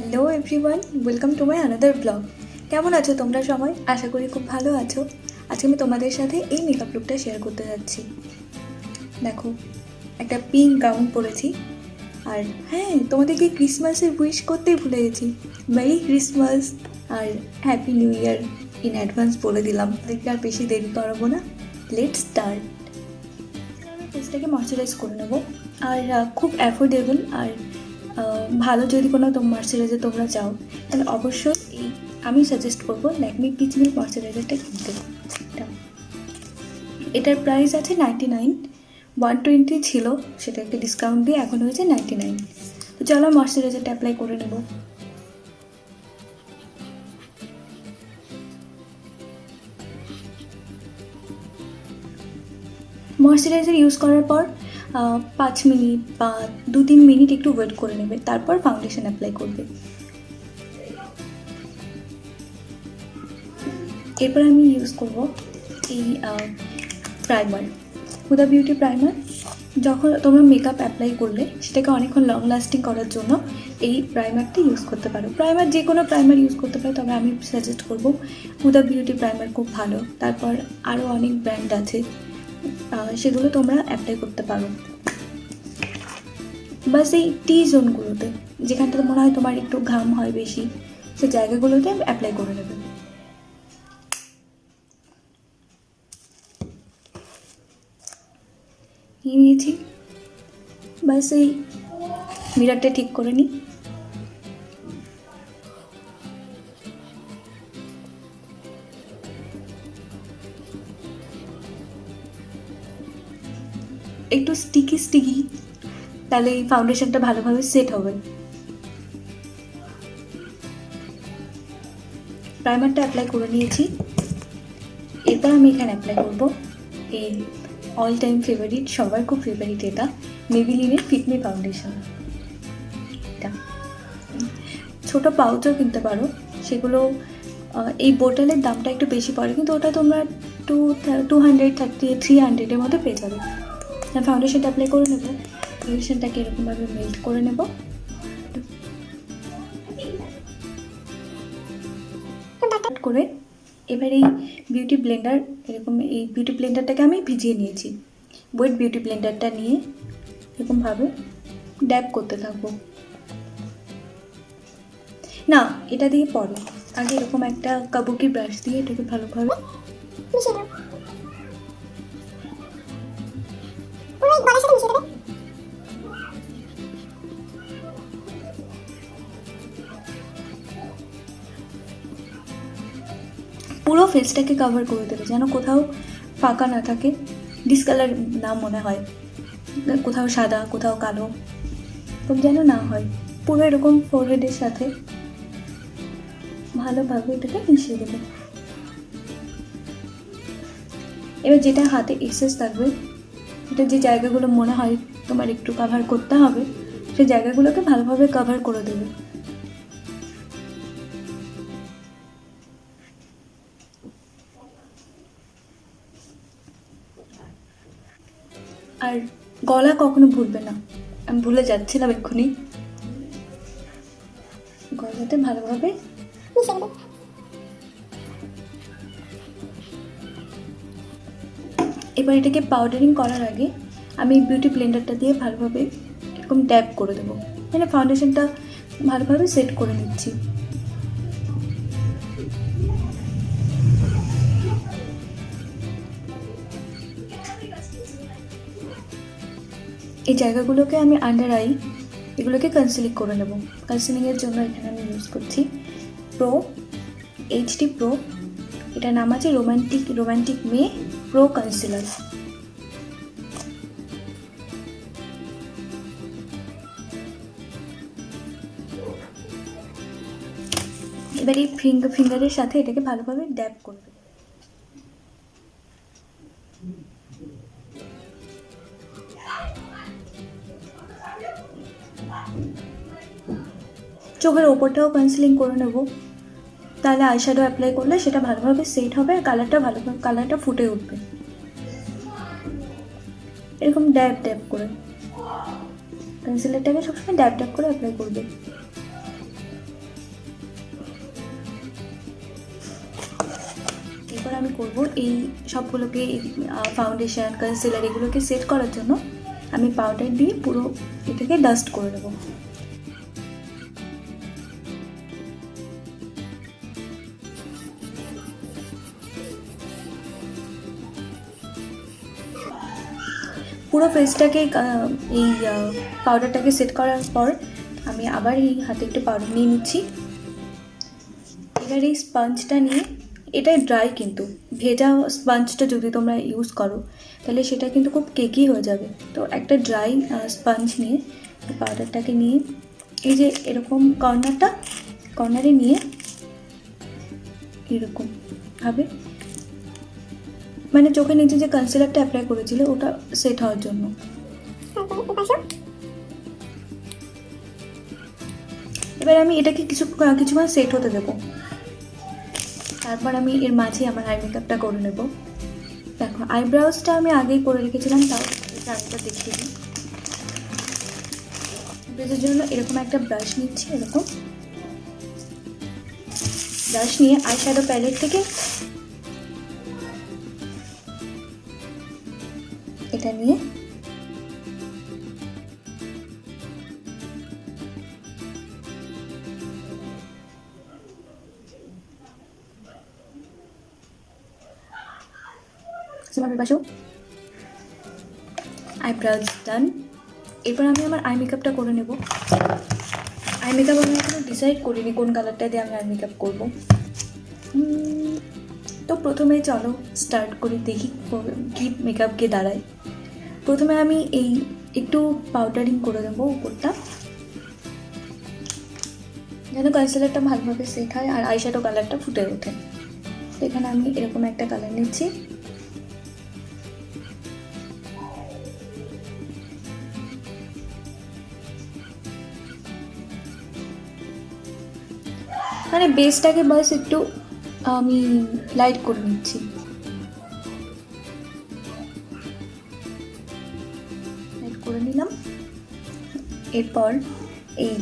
Hello everyone, welcome to my another blog. কেমন আছো তোমরা সবাই? আশা করি খুব ভালো আছো। আজকে আমি তোমাদের সাথে এই মেকআপ লুকটা শেয়ার করতে যাচ্ছি। দেখো, একটা পিঙ্ক গাউন পরেছি। আর হ্যাঁ, তোমাদেরকে ক্রিসমাসের উইশ করতেই ভুলে গেছি। মেরি ক্রিসমাস আর happy new year in advance বলে দিলাম। দেখতে আর বেশি দেরি করাবো না, লেটস স্টার্ট। আমি ফেসটাকে ময়শ্চারাইজ করে নেবো। আর খুব অ্যাফোর্ডেবল আর ভালো যদি কোনো ময়শ্চারাইজার তোমরা চাও তাহলে অবশ্যই আমি সাজেস্ট করবো ল্যাকমি পিচ মিল্ক ময়শ্চারাইজারটা কিনতে। এটার প্রাইস আছে 99, 120 ছিল, সেটাকে ডিসকাউন্ট দিয়ে এখন হয়েছে 99। তো চলো ময়শ্চারাইজারটা অ্যাপ্লাই করে নেব। ময়শ্চারাইজার ইউজ করার পর 5 মিনিট বা 2-3 মিনিট একটু ওয়েট করে নেবে, তারপর ফাউন্ডেশন অ্যাপ্লাই করবে। এরপর আমি ইউজ করব এই প্রাইমার, হুদা বিউটি প্রাইমার। যখন তোমরা মেকআপ অ্যাপ্লাই করলে সেটাকে অনেকক্ষণ লং লাস্টিং করার জন্য এই প্রাইমারটি ইউজ করতে পারো। প্রাইমার যে কোনো প্রাইমার ইউজ করতে পারো, তবে আমি সাজেস্ট করব হুদা বিউটি প্রাইমার, খুব ভালো। তারপর আরও অনেক ব্র্যান্ড আছে, সেগুলো তোমরা অ্যাপ্লাই করতে পারো। বাস এই টি জোনগুলোতে, যেখানটাতে মনে হয় তোমার একটু ঘাম হয় বেশি, সেই জায়গাগুলোতে অ্যাপ্লাই করে নেবে। নিয়েছি, বাস এই মিররটা ঠিক করে নিই। একটু স্টিকি, তাহলে এই ফাউন্ডেশনটা ভালোভাবে সেট হবে। প্রাইমারটা অ্যাপ্লাই করে নিয়েছি। এরপর আমি এখানে অ্যাপ্লাই করব এই অল টাইম ফেভারিট, সবার খুব ফেভারিট, এটা মেবিলিনের ফিট মি ফাউন্ডেশন। এটা ছোটো পাউচও কিনতে পারো, সেগুলো এই বোতলের দামটা একটু বেশি পড়ে, কিন্তু ওটা তোমরা 230-300-এর মধ্যে পেয়ে যাবে। ফাউন্ডেশনটা অ্যাপ্লাই করে নেবো। ফাউন্ডেশনটাকে এরকমভাবে মেল্ট করে নেব। করে এবার এই বিউটি ব্লেন্ডার, এরকম এই বিউটি ব্লেন্ডারটাকে আমি ভিজিয়ে নিয়েছি। ওয়েট বিউটি ব্লেন্ডারটা নিয়ে এরকমভাবে ড্যাব করতে থাকবো। না, এটা দিয়ে পরে, আগে এরকম একটা কাবুকি ব্রাশ দিয়ে এটাকে ভালোভাবে মিশিয়ে দাও। পুরো ফেসটাকে কভার করে দেবে, যেন কোথাও ফাঁকা না থাকে, ডিসকালার না মনে হয়, কোথাও সাদা কোথাও কালো এরকম যেন না হয়। পুরো এরকম ফোরহেডের সাথে ভালোভাবে এটাকে মিশিয়ে দেবে। এবার যেটা হাতে এক্সেস থাকবে, এটা যে জায়গাগুলো মনে হয় তোমার একটু কভার করতে হবে, সেই জায়গাগুলোকে ভালোভাবে কভার করে দেবে। আর গলা কখনো ভুলবে না, আমি ভুলে যাচ্ছিলাম এক্ষুনি। গলাতে ভালোভাবে মিশিয়ে দেবে। এবার এটাকে পাউডারিং করার আগে আমি বিউটি ব্লেন্ডারটা দিয়ে ভালোভাবে এরকম ড্যাব করে দেবো, মানে ফাউন্ডেশনটা ভালোভাবে সেট করে নিচ্ছি। এই জায়গাগুলোকে আমি আন্ডার আই এগুলোকে কনসিলিং করে নেব। কনসিলিংয়ের জন্য এখানে আমি ইউজ করছি প্রো এইচডি প্রো, এটার নাম আছে রোম্যান্টিক মে প্রো কনসিলার। এবার এই ফিঙ্গারের সাথে এটাকে ভালোভাবে ড্যাব করবে। চোখের ওপরটাও কনসিলিং করে নেব, তাহলে আইশ্যাডো অ্যাপ্লাই করলে সেটা ভালোভাবে সেট হবে আর কালারটা ফুটে উঠবে। এরকম ড্যাব করে কনসিলারটাকে সবসময় ড্যাব করে অ্যাপ্লাই করবে। আমি করব এই সবগুলোকে ফাউন্ডেশন কনসিলার এগুলোকে সেট করার জন্য আমি পাউডার দিয়ে পুরো এটাকে ডাস্ট করে দেবো। পুরো ফেসটাকে এই পাউডারটাকে সেট করার পর আমি আবার এই হাতে একটু পাউডার নিয়ে নিচ্ছি। এবার এই স্পঞ্জটা নিয়ে, এটা ড্রাই কিন্তু ভেজা স্পঞ্জটা যদি তোমরা ইউজ করো তাহলে সেটা কিন্তু খুব কেকি হয়ে যাবে। তো একটা ড্রাই স্পঞ্জ নিয়ে পাউডারটাকে নিয়ে এই যে এরকম কর্নারে নিয়ে এরকম ভাবে মানে চোখের নিচে যে কনসিলারটা অ্যাপ্লাই করেছিল ওটা সেট হওয়ার জন্য। এবার আমি এটাকে কিছুক্ষণ সেট হতে দেবো, তারপর আমি এর মাঝে আমার আই মেকআপটা করে নেব। দেখো আইব্রাউজটা আমি আগেই করে রেখেছিলাম, তাও আরেকটা দেখিয়ে দিই। ব্রাশের জন্য এরকম একটা ব্রাশ নিচ্ছি, এরকম ব্রাশ নিয়ে আই শ্যাডো প্যালেট থেকে এটা নিয়ে পাশে আইব্রাউজ ডান। এরপর আমি আমার আই মেকআপটা করে নেব। আই মেকআপ আমি এখনো ডিসাইড করিনি কোন কালারটা দিয়ে আমি আই মেকআপ করবো। তো প্রথমে চলো স্টার্ট করি, দেখি কি মেকআপকে দাঁড়ায়। প্রথমে আমি এই একটু পাউডারিং করে দেবো উপরটা, যেন কনসিলারটা ভালোভাবে সেট হয় আর আইশ্যাডো কালারটা ফুটে ওঠে। তো এখানে আমি এরকম একটা কালার নিচ্ছি। মানে বেসটাকে বাস একটু আমি লাইট করে নিচ্ছি। লাইট করে নিলাম। এরপর এই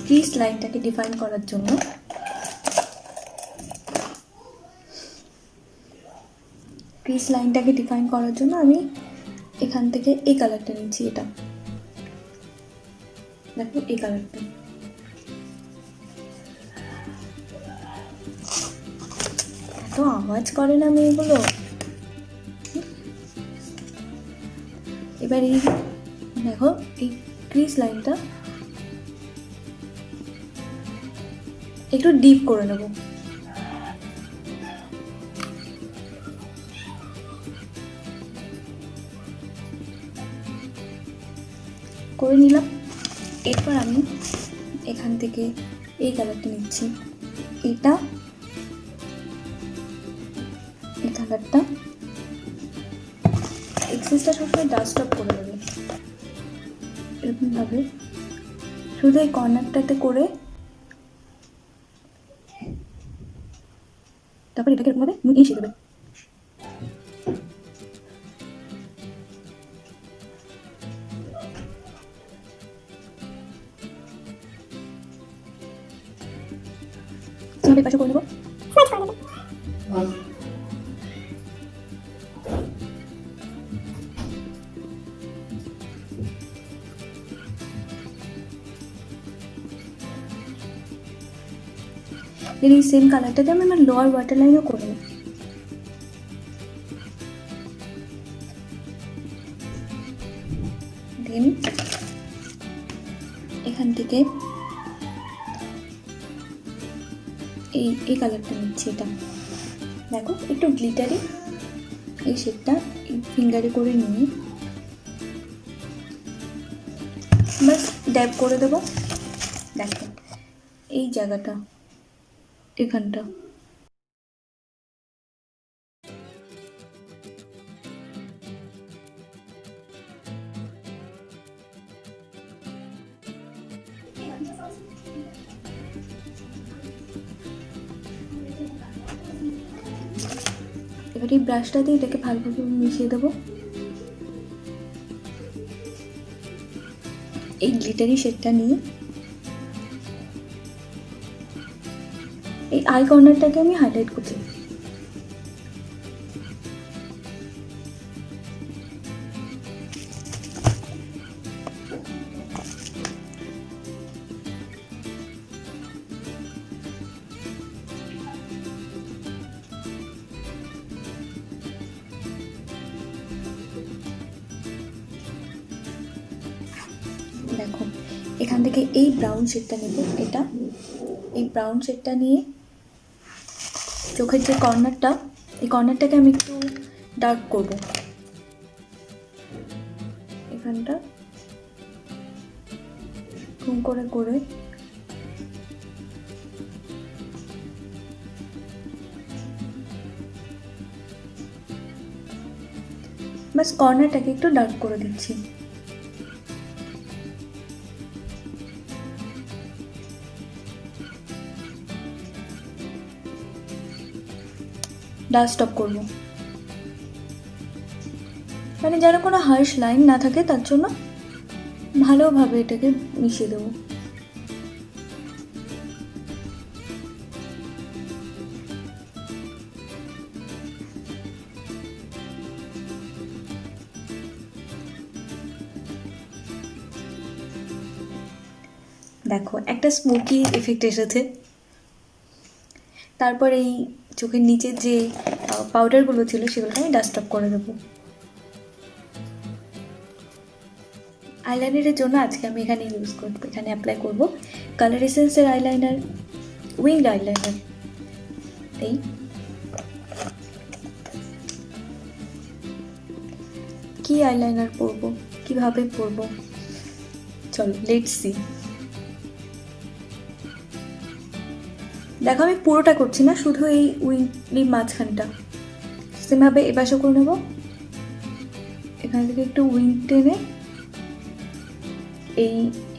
ক্রিজ লাইনটাকে ডিফাইন করার জন্য আমি এখান থেকে এই কালারটা নিচ্ছি। এটা দেখো এই কালারটা, এত আওয়াজ করে না মেয়েগুলো। এবার এই দেখো এই ক্রিজ লাইনটা একটু ডিপ করে নেব। করে নিলাম। এরপর আমি এখান থেকে এই কালারটা নিচ্ছি। এটা এই কালারটা এক্সেসটা সবসময় ডাস্ট অফ করে দেবে এরকমভাবে, শুধু এই কর্নারটাতে করে তারপর এটাকে এরকমভাবে মিশিয়ে দেবে। পাশে করে নেবো। এর এই সেম কালারটাতে আমি আমার লোয়ার ওয়াটার লাইনও করব। দেন এখান থেকে এই কালারটা নিচ্ছি। এটা দেখো একটু গ্লিটারি, এই শেডটা ফিঙ্গারে করে নিয়ে বাস ড্যাব করে দেবো। দেখো এই জায়গাটা, এখানটা এবার এই ব্রাশটা দিয়ে এটাকে ভালোভাবে মিশিয়ে দেবো। এই গ্লিটারি শেডটা নিয়ে এই আই কর্নারটাকে আমি হাইলাইট করছি। এখান থেকে এই ব্রাউন শেডটা নেব, এই ব্রাউন শেডটা নিয়ে চোখের যে কর্নারটা, এই কর্নারটাকে আমি একটু ডার্ক করব। এখানটা ঘুম করে করে বাস কর্নারটাকে একটু ডার্ক করে দিচ্ছি। ডার্ক স্টপ করব, মানে যেন কোনো হার্শ লাইন না থাকে, তার জন্য ভালোভাবে এটাকে মিশিয়ে দেবো। দেখো একটা স্মোকি এফেক্ট এসেছে। তারপর এই চোখের নিচের যে পাউডারগুলো ছিল সেগুলোকে আমি ডাস্ট অফ করে দেবো। আইলাইনারের জন্য আজকে আমি এখানে ইউজ করবো, এখানে অ্যাপ্লাই করবো কালার এসেন্সের আইলাইনার, উইংড আইলাইনার। এই কি আইলাইনার পরবো, কিভাবে পরবো, চলো লেটস সি। দেখো আমি পুরোটা করছি না, শুধু এই উইংলি মাঝখানটা সেমভাবে এপাশে করে নেব। এখান থেকে একটু উইং টেনে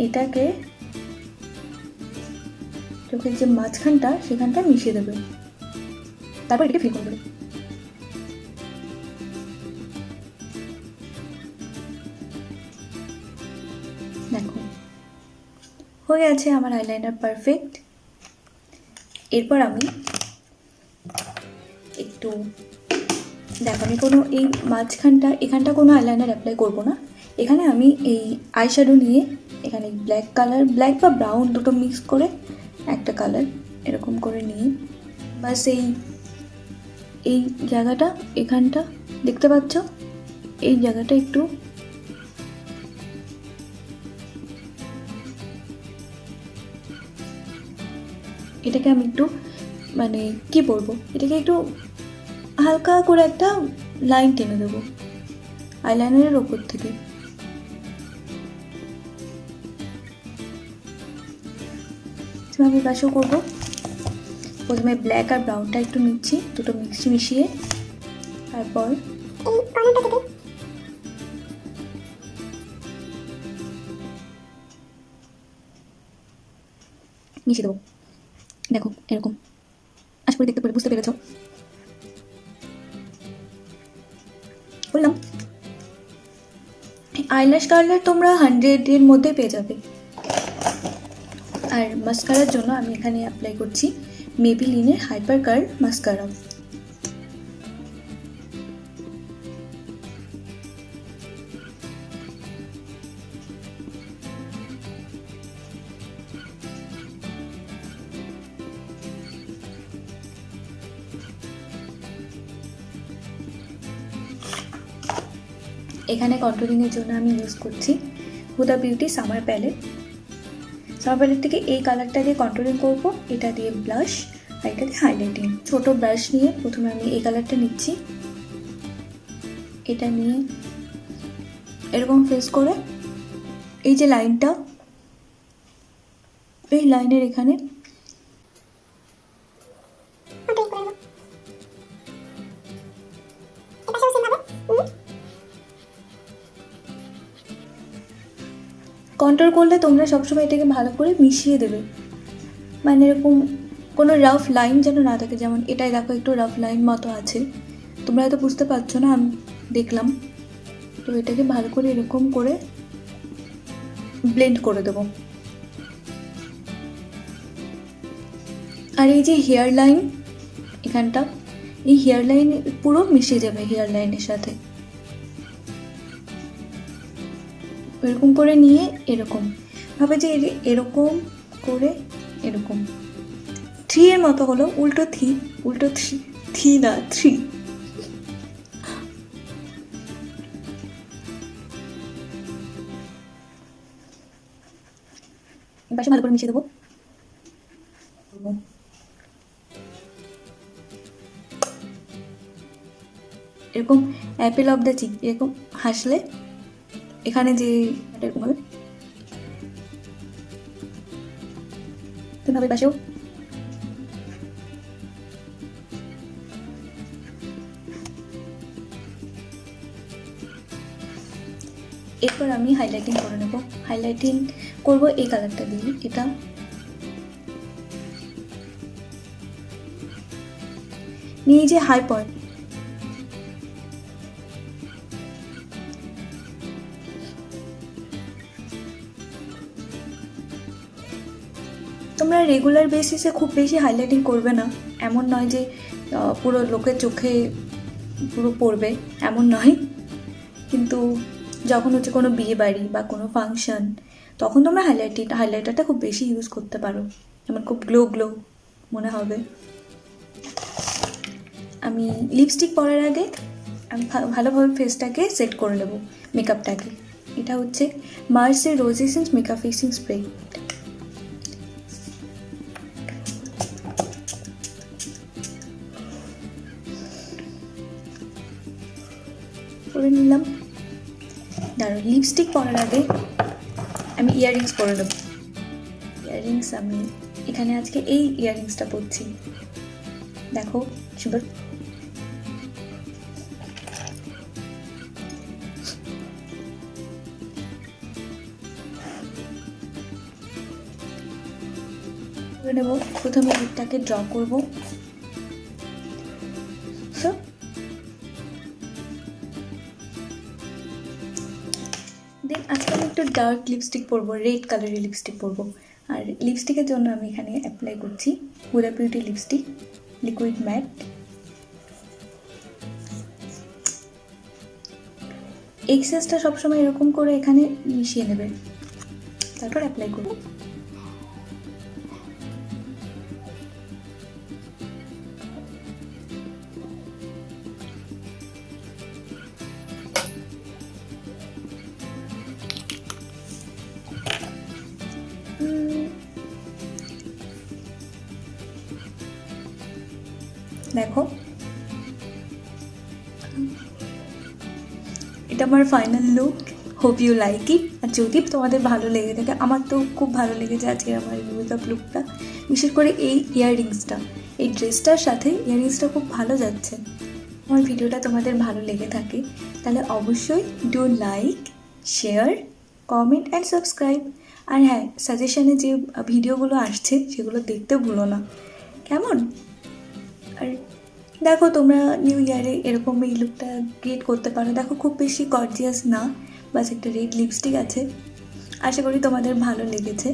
এটাকে চোখের যে মাঝখানটা সেখানটা মিশিয়ে দেবে, তারপর এটাকে ফিল করে দেবে। দেখো হয়ে আছে আমার আইলাইনার পারফেক্ট। এরপর আমি একটু দেখো আমি কোনো এই মাঝখানটা এখানটা কোনো আইলাইনার অ্যাপ্লাই করব না। এখানে আমি এই আইশ্যাডো নিয়ে এখানে ব্ল্যাক কালার, ব্ল্যাক বা ব্রাউন দুটো মিক্স করে একটা কালার এরকম করে নিয়ে বাস এই জায়গাটা, এখানটা দেখতে পাচ্ছ, এই জায়গাটা একটু এটাকে আমি একটু মানে কি বলবো, এটাকে একটু হালকা করে একটা লাইন টেনে দেবো আইলাইনারের ওপর থেকে। আমি পাশেও করবো। প্রথমে ব্ল্যাক আর ব্রাউনটা একটু নিচ্ছি, দুটো মিশিয়ে, তারপর মিশিয়ে দেবো। দেখো এরকম, আশা করি দেখতে পেরে বুঝতে পেরেছ বললাম। আইল্যাশ কালার তোমরা 100-এর মধ্যে পেয়ে যাবে। আর মাস্কারার জন্য আমি এখানে অ্যাপ্লাই করছি মেবিলিনের হাইপার কার্ল মাস্কারা। এখানে কন্ট্রোলিংয়ের জন্য আমি ইউজ করছি Huda Beauty summer palette. Summer palette থেকে এই কালারটা দিয়ে কন্ট্রোলিং করবো, এটা দিয়ে ব্লাশ আর এটা দিয়ে হাইলাইটিং। ছোটো ব্রাশ নিয়ে প্রথমে আমি এই কালারটা নিচ্ছি, এটা নিয়ে এরকম ফেস করে এই যে লাইনটা, এই লাইনের এখানে কন্ট্রোল করলে তোমরা সবসময় এটাকে ভালো করে মিশিয়ে দেবে, মানে এরকম কোনো রাফ লাইন যেন না থাকে। যেমন এটাই দেখো একটু রাফ লাইন মতো আছে, তোমরা হয়তো বুঝতে পারছো না, আমি দেখলাম। তো এটাকে ভালো করে এরকম করে ব্লেন্ড করে দেবো। আর এই যে হেয়ার লাইন এখানটা, এই হেয়ার লাইন পুরো মিশে যাবে হেয়ার লাইনের সাথে। এরকম করে নিয়ে এরকম ভাবে যে এরকম করে এরকম 3 এর মতো হলো, উল্টো 3 না 3। পাশে ভালো করে মিশিয়ে দেবো। এরকম অ্যাপেল অফ দ্য চিক এরকম হাসলে এখানে যে এরকম হবে, তুমি পাশেও এরপর আমি হাইলাইটিং করে নেব। হাইলাইটিং করব এই কালারটা দিয়ে। এটা নিয়ে যে হাই পয়েন্ট, তোমরা রেগুলার বেসিসে খুব বেশি হাইলাইটিং করবে না, এমন নয় যে পুরো লোকের চোখে পুরো পড়বে, এমন নয়। কিন্তু যখন হচ্ছে কোনো বিয়ে বাড়ি বা কোনো ফাংশন, তখন তোমরা হাইলাইটারটা খুব বেশি ইউজ করতে পারো, যেমন খুব গ্লো গ্লো মনে হবে। আমি লিপস্টিক পরার আগে আমি ভালোভাবে ফেসটাকে সেট করে নেব, মেকআপটাকে। এটা হচ্ছে মার্সের রোজ এসেন্স মেকআপ ফেসিং স্প্রে। করে নিলাম। দাঁড়ো, লিপস্টিক পরার আগে আমি ইয়াররিংস পরে নেব। ইয়াররিংস আমি এখানে আজকে এই ইয়াররিংসটা পরছি, দেখো সুন্দর। করে নেব। প্রথমে লিপটাকে ড্র করবো। দেন আজকে আমি একটু ডার্ক লিপস্টিক পরবো, রেড কালারের লিপস্টিক পরবো। আর লিপস্টিকের জন্য আমি এখানে অ্যাপ্লাই করছি Huda Beauty lipstick liquid matte. এক্সেসটা সবসময় এরকম করে এখানে মিশিয়ে নেবে, তারপর অ্যাপ্লাই করবো। দেখো এটা আমার final look. Hope you like it. আর যদি তোমাদের ভালো লেগে থাকে, আমার তো খুব ভালো লেগেছে আজকে আমার মেকআপ লুকটা, বিশেষ করে এই ইয়াররিংসটা, এই ড্রেসটার সাথে ইয়াররিংসটা খুব ভালো যাচ্ছে। আমার ভিডিওটা তোমাদের ভালো লেগে থাকে তাহলে অবশ্যই do like, share, comment and subscribe. আর হ্যাঁ, সাজেশনে যে ভিডিওগুলো আসছে সেগুলো দেখতে ভুলো না, কেমন? আর দেখো তোমরা নিউ ইয়ারে এরকম এই লুকটা ক্রিয়েট করতে পারো। দেখো খুব বেশি গর্জিয়াস না, বাস একটা রেড লিপস্টিক আছে। আশা করি তোমাদের ভালো লেগেছে।